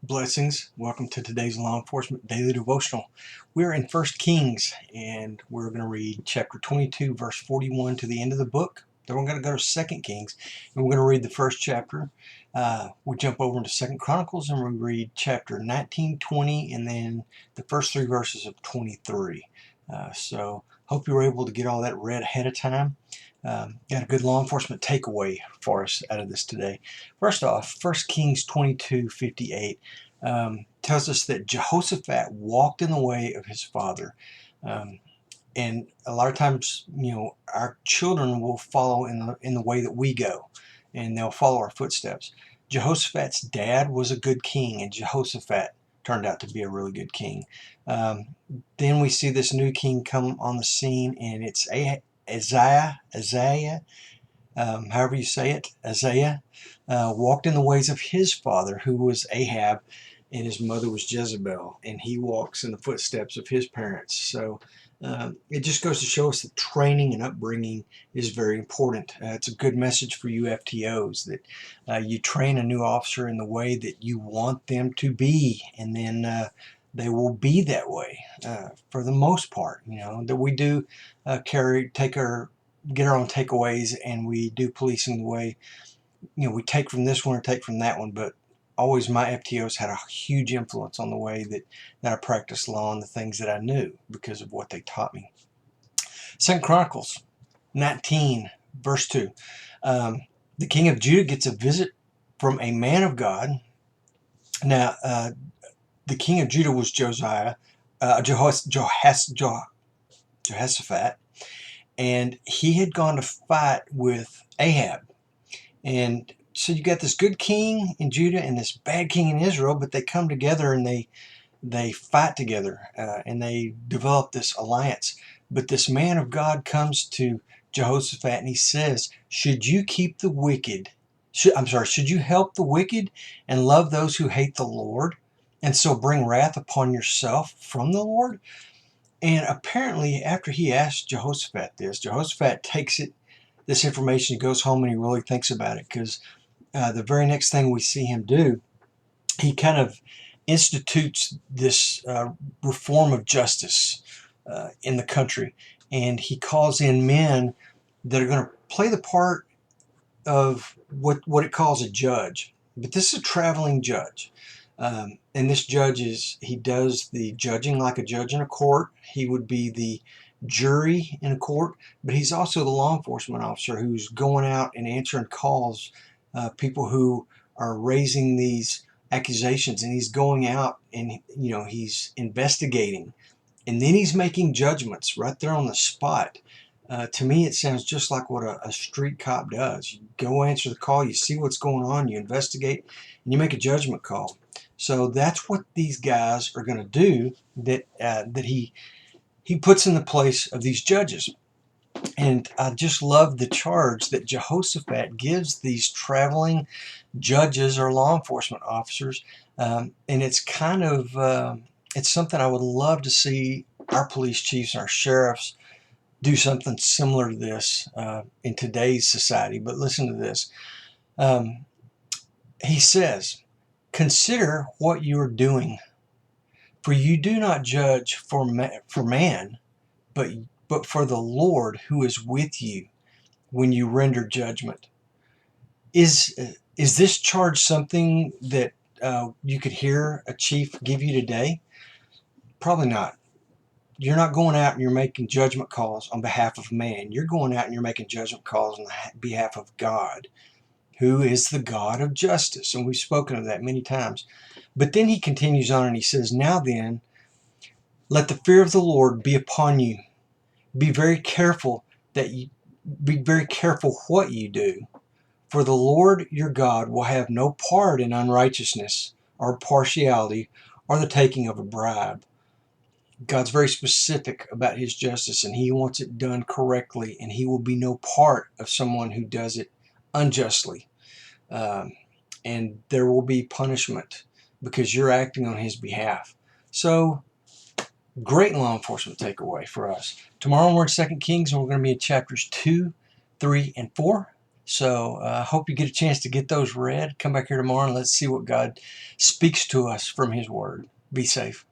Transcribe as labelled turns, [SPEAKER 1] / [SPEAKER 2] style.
[SPEAKER 1] Blessings. Welcome to today's Law Enforcement Daily Devotional. We're in 1 Kings, and we're going to read chapter 22, verse 41 to the end of the book. Then we're going to go to 2 Kings, and we're going to read the first chapter. We jump over into 2 Chronicles, and we read chapter 19, 20, and then the first three verses of 23. So hope you were able to get all that read ahead of time. Got a good law enforcement takeaway for us out of this today. First off, 1 Kings 22:58 tells us that Jehoshaphat walked in the way of his father. And a lot of times, our children will follow in the way that we go, and they'll follow our footsteps. Jehoshaphat's dad was a good king, and Jehoshaphat turned out to be a really good king. Then we see this new king come on the scene, and it's Isaiah, however you say it, Isaiah, walked in the ways of his father, who was Ahab, and his mother was Jezebel, and he walks in the footsteps of his parents. So it just goes to show us that training and upbringing is very important. It's a good message for you FTOs that you train a new officer in the way that you want them to be, and then they will be that way for the most part. That we do get our own takeaways, and we do policing the way we take from this one or take from that one, but always my FTOs had a huge influence on the way that I practiced law and the things that I knew because of what they taught me. 2 Chronicles 19 verse 2. The king of Judah gets a visit from a man of God. Now the king of Judah was Jehoshaphat, and he had gone to fight with Ahab. And so you got this good king in Judah and this bad king in Israel, but they come together and they fight together, and they develop this alliance. But this man of God comes to Jehoshaphat and he says, should you help the wicked and love those who hate the Lord, and so bring wrath upon yourself from the Lord? And apparently after he asked Jehoshaphat this, Jehoshaphat takes this information, he goes home and he really thinks about it, because the very next thing we see him do, he kind of institutes this reform of justice in the country, and he calls in men that are going to play the part of what it calls a judge. But this is a traveling judge. And this judge he does the judging like a judge in a court. He would be the jury in a court, but he's also the law enforcement officer who's going out and answering calls, people who are raising these accusations, and he's going out and he's investigating, and then he's making judgments right there on the spot. To me, it sounds just like what a street cop does. You go answer the call, you see what's going on, you investigate, and you make a judgment call. So that's what these guys are going to do, that he puts in the place of these judges. And I just love the charge that Jehoshaphat gives these traveling judges or law enforcement officers. And it's kind of, it's something I would love to see our police chiefs and our sheriffs do something similar to this in today's society. But listen to this. He says, consider what you are doing, for you do not judge for man, but for the Lord who is with you when you render judgment. Is this charge something that you could hear a chief give you today? Probably not. You're not going out and you're making judgment calls on behalf of man. You're going out and you're making judgment calls on behalf of God, who is the God of justice. And we've spoken of that many times. But then he continues on and he says, now then, let the fear of the Lord be upon you. Be very careful what you do, for the Lord your God will have no part in unrighteousness or partiality or the taking of a bribe. God's very specific about his justice, and he wants it done correctly, and he will be no part of someone who does it unjustly. And there will be punishment because you're acting on his behalf. So, great law enforcement takeaway for us. Tomorrow we're in 2 Kings, and we're going to be in chapters 2, 3, and 4. So I hope you get a chance to get those read. Come back here tomorrow and let's see what God speaks to us from his word. Be safe.